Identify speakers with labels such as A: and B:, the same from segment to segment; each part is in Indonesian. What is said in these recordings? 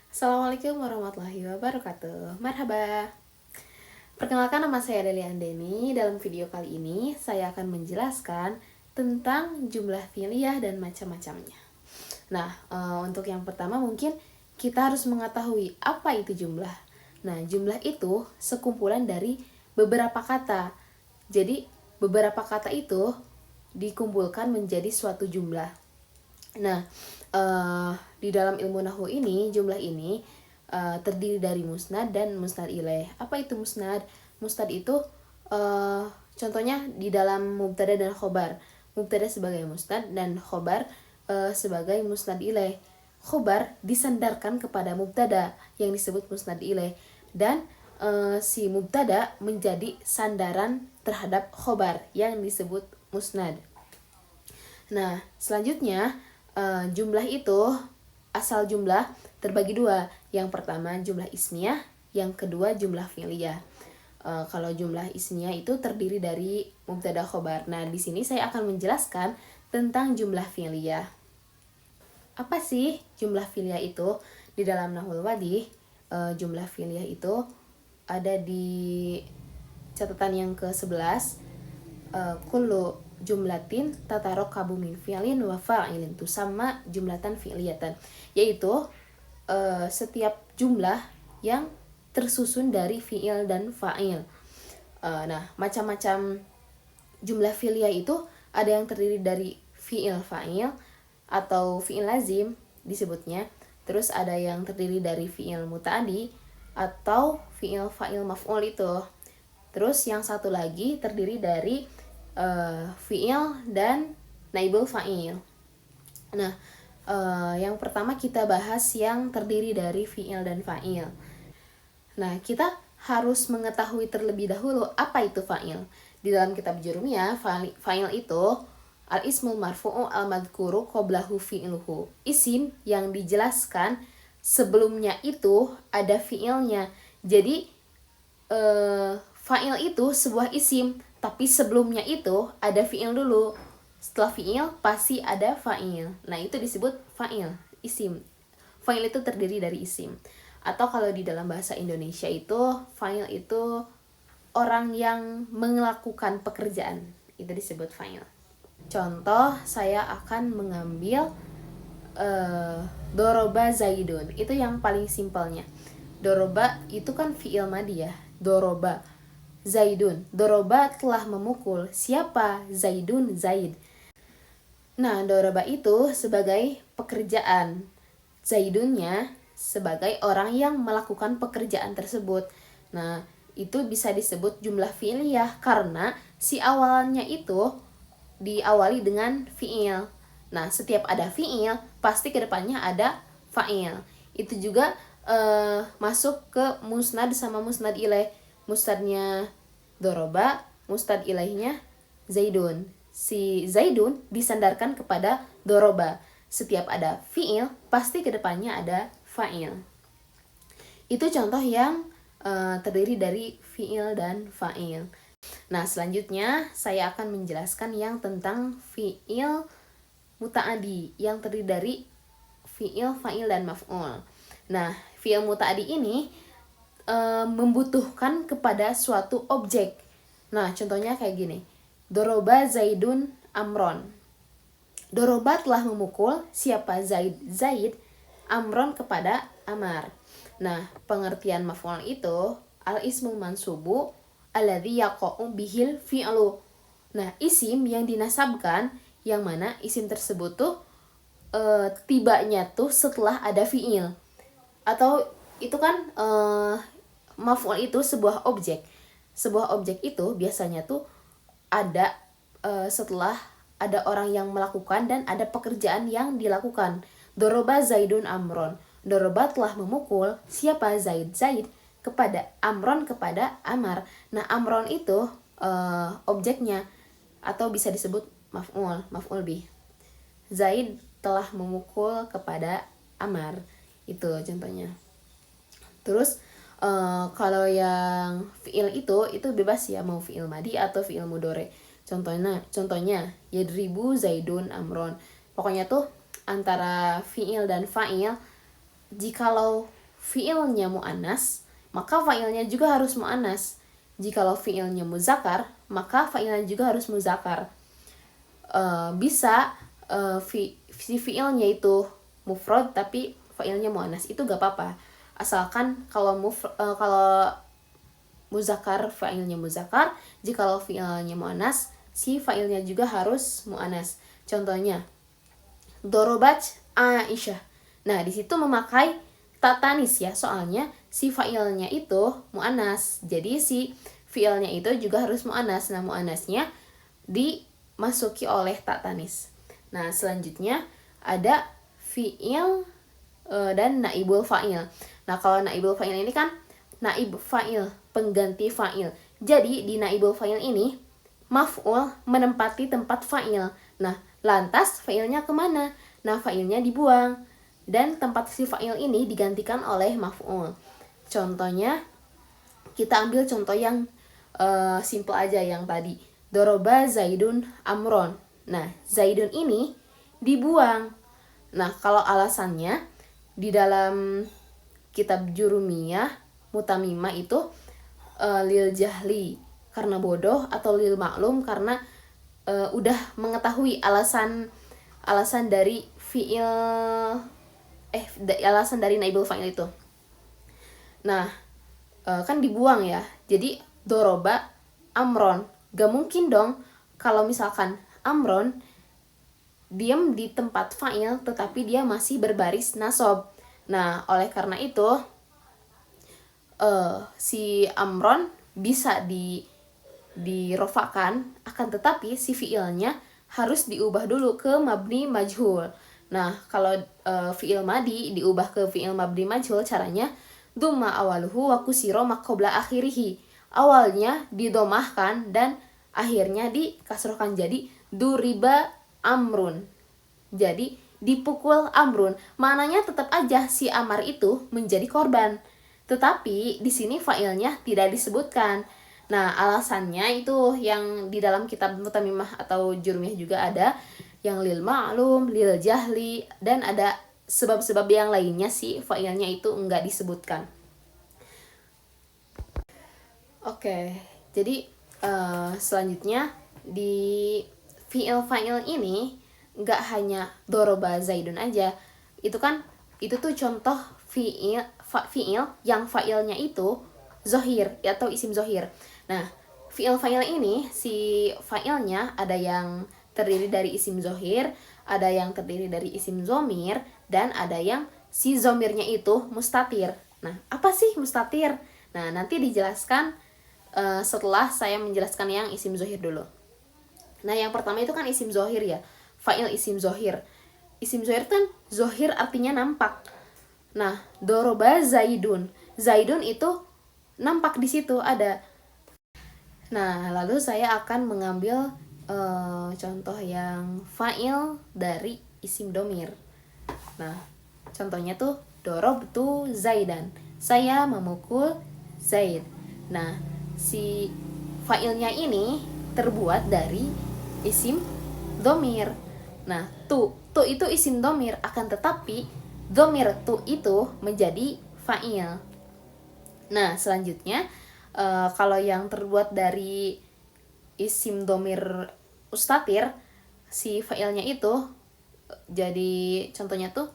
A: Assalamualaikum warahmatullahi wabarakatuh. Marhaba. Perkenalkan, nama saya Delia Andeni. Dalam video kali ini saya akan menjelaskan tentang jumlah fi'liyah dan macam-macamnya. Nah, untuk yang pertama mungkin kita harus mengetahui apa itu jumlah. Nah, jumlah itu sekumpulan dari beberapa kata. Jadi, beberapa kata itu dikumpulkan menjadi suatu jumlah. Nah, di dalam ilmu nahwu ini, jumlah ini terdiri dari musnad dan musnad ilaih. Apa itu musnad? Musnad itu contohnya di dalam mubtada dan khobar. Mubtada sebagai musnad dan khobar sebagai musnad ilaih. Khobar disandarkan kepada mubtada yang disebut musnad ilaih, dan si mubtada menjadi sandaran terhadap khobar yang disebut musnad. Nah, selanjutnya jumlah itu, asal jumlah terbagi dua. Yang pertama jumlah ismiyah, yang kedua jumlah fi'liyah. Kalau jumlah ismiyah itu terdiri dari mubtada khobar. Nah, di sini saya akan menjelaskan tentang jumlah fi'liyah. Apa sih jumlah fi'liyah itu? Di dalam Nahwul Wadih, jumlah fi'liyah itu ada di catatan yang ke-11. Kullu jumlatin tatarakabu min fi'lin wa fa'ilin tusamma jumlatan fi'liyatan, yaitu setiap jumlah yang tersusun dari fi'il dan fa'il. Nah, macam-macam jumlah fi'liyah itu ada yang terdiri dari fi'il fa'il atau fi'il lazim disebutnya. Terus ada yang terdiri dari fi'il muta'addi atau fi'il fa'il maf'ul itu. Terus yang satu lagi terdiri dari fi'il dan naibul fa'il. Nah, yang pertama kita bahas yang terdiri dari fi'il dan fa'il. Nah, kita harus mengetahui terlebih dahulu apa itu fa'il. Di dalam kitab Jurumiyah, fa'il itu al-ismul marfu'u al-madhkuru qoblahu fi'luhu. Isim yang dijelaskan sebelumnya itu ada fi'ilnya. Jadi, fa'il itu sebuah isim, tapi sebelumnya itu ada fi'il dulu. Setelah fi'il pasti ada fa'il. Nah, itu disebut fa'il, isim. Fa'il itu terdiri dari isim. Atau kalau di dalam bahasa Indonesia itu, fa'il itu orang yang melakukan pekerjaan. Itu disebut fa'il. Contoh, saya akan mengambil doroba zaidun. Itu yang paling simpelnya. Doroba itu kan fi'il madi ya. Doroba Zaidun. Doroba telah memukul. Siapa? Zaidun, Zaid. Nah, doroba itu sebagai pekerjaan. Zaidunnya sebagai orang yang melakukan pekerjaan tersebut. Nah, itu bisa disebut jumlah fi'liyah karena si awalnya itu diawali dengan fi'il. Nah, setiap ada fi'il, pasti kedepannya ada fa'il. Itu juga masuk ke musnad sama musnad ilaih. Mustadnya doroba, mustad ilaihnya zaidun. Si zaidun disandarkan kepada doroba. Setiap ada fi'il, pasti kedepannya ada fa'il. Itu contoh yang terdiri dari fi'il dan fa'il. Nah, selanjutnya saya akan menjelaskan yang tentang fi'il muta'adi yang terdiri dari fi'il, fa'il, dan maf'ul. Nah, fi'il muta'adi ini membutuhkan kepada suatu objek. Nah, contohnya kayak gini. Doroba Zaidun Amron. Doroba telah memukul siapa? Zaid. Zaid Amron kepada Amar. Nah, pengertian maf'ul itu al-ismul mansubu alladzi yaqa'u bihil fi'lu. Nah, isim yang dinasabkan, yang mana isim tersebut tuh tibanya tuh setelah ada fi'il. Atau itu kan maf'ul itu sebuah objek. Sebuah objek itu biasanya tuh ada setelah ada orang yang melakukan dan ada pekerjaan yang dilakukan. Doroba Zaidun Amron. Doroba telah memukul siapa? Zaid. Zaid kepada Amron kepada Amar. Nah, Amron itu objeknya atau bisa disebut maf'ul, maf'ul bih. Zaid telah memukul kepada Amar. Itu contohnya. Terus kalau yang fi'il itu bebas ya, mau fi'il madi atau fi'il mudore. Contohnya yadribu Zaidun Amron. Pokoknya tuh antara fi'il dan fa'il, jikalau fiilnya mu'annas, maka fa'ilnya juga harus mu'annas. Jikalau fiilnya muzakkar, maka fa'ilnya juga harus muzakkar. Bisa si fiilnya itu mufrad tapi fa'ilnya mu'annas, itu gak apa-apa. Asalkan kalau muzakkar fa'ilnya muzakkar, jikalau fiilnya mu'annas, si fa'ilnya juga harus mu'annas. Contohnya, dorobat Aisyah. Nah, di situ memakai tak tanis ya, soalnya si fa'ilnya itu mu'annas. Jadi si fi'ilnya itu juga harus mu'annas. Nah, mu'annasnya dimasuki oleh tak tanis. Nah, selanjutnya ada fi'il dan naibul fa'il. Nah, kalau naibul fa'il ini kan naib fa'il, pengganti fa'il. Jadi di naibul fa'il ini maf'ul menempati tempat fa'il. Nah, lantas fa'ilnya kemana? Nah, fa'ilnya dibuang dan tempat si fa'il ini digantikan oleh maf'ul. Contohnya, kita ambil contoh yang simple aja yang tadi. Doroba Zaidun Amron. Nah, Zaidun ini dibuang. Nah, kalau alasannya di dalam kitab Jurumiyah Mutamimah itu lil jahli karena bodoh, atau lil maklum karena udah mengetahui alasan dari fiil alasan dari naibul fa'il itu. Nah, kan dibuang ya. Jadi doroba Amron. Gak mungkin dong kalau misalkan Amron diam di tempat fa'il tetapi dia masih berbaris nasab. Nah, oleh karena itu si Amron bisa dirofakan, akan tetapi si fiilnya harus diubah dulu ke mabni majhul. Nah, kalau fiil madi diubah ke fiil mabni majhul, caranya dhamma awaluhu wa kusiro ma qabla akhirih. Awalnya didomahkan dan akhirnya dikasrohkan, jadi duriba amrun. Jadi dipukul amrun. Maknanya tetap aja si Amar itu menjadi korban. Tetapi di sini fa'ilnya tidak disebutkan. Nah, alasannya itu yang di dalam kitab Mutamimah atau Jurumiyah juga ada yang lil ma'lum, lil jahli, dan ada sebab-sebab yang lainnya sih fa'ilnya itu enggak disebutkan. Oke, jadi selanjutnya di fi'il fa'il ini enggak hanya doroba Zaidun aja. Itu tuh contoh fi'il yang fa'ilnya itu zohir atau isim zohir. Nah, fi'il fa'il ini si fa'ilnya ada yang terdiri dari isim zohir, ada yang terdiri dari isim zomir, dan ada yang si zomirnya itu mustatir. Nah, apa sih mustatir? Nah, nanti dijelaskan setelah saya menjelaskan yang isim zohir dulu. Nah, yang pertama itu kan isim zohir ya, fa'il isim zohir. Isim zohir kan zohir artinya nampak. Nah, doroba Zaidun. Zaidun itu nampak di situ ada. Nah, lalu saya akan mengambil contoh yang fa'il dari isim domir. Nah, contohnya tuh dorobtu Zaidan. Saya memukul Zaid. Nah, si fa'ilnya ini terbuat dari isim domir. Nah, tu itu isim domir, akan tetapi domir tu itu menjadi fa'il. Nah, selanjutnya kalau yang terbuat dari isim domir mustatir, si fa'ilnya itu jadi contohnya tuh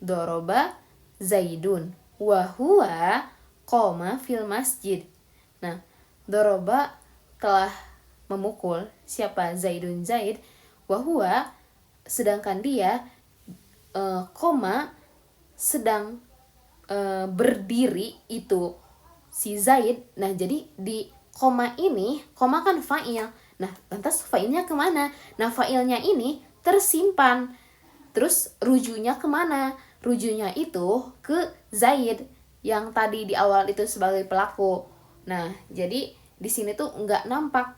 A: doroba Zaidun wa huwa qoma fil masjid. Nah, doroba telah memukul siapa? Zaidun, Zaid, wa huwa sedangkan dia koma sedang berdiri itu si Zaid. Nah, jadi di koma ini, koma kan fa'il. Nah, lantas fa'ilnya kemana? Nah, fa'ilnya ini tersimpan. Terus rujunya kemana? Rujunya itu ke Zaid yang tadi di awal itu sebagai pelaku. Nah, jadi di sini tuh nggak nampak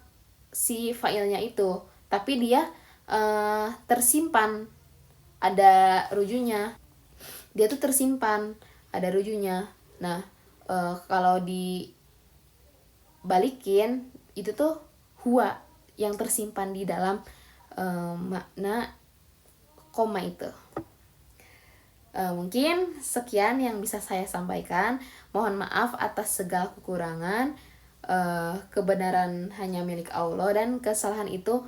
A: si fa'ilnya itu, tapi dia tersimpan, ada rujunya. Dia tuh tersimpan, ada rujunya. Nah, kalau dibalikin itu tuh huwa yang tersimpan di dalam makna koma itu. Mungkin sekian yang bisa saya sampaikan. Mohon maaf atas segala kekurangan. Kebenaran hanya milik Allah dan kesalahan itu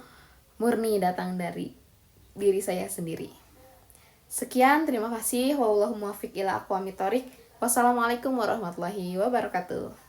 A: murni datang dari diri saya sendiri. Sekian, terima kasih. Wallahu muwaffiq ila aqwamit thoriq. Wassalamualaikum warahmatullahi wabarakatuh.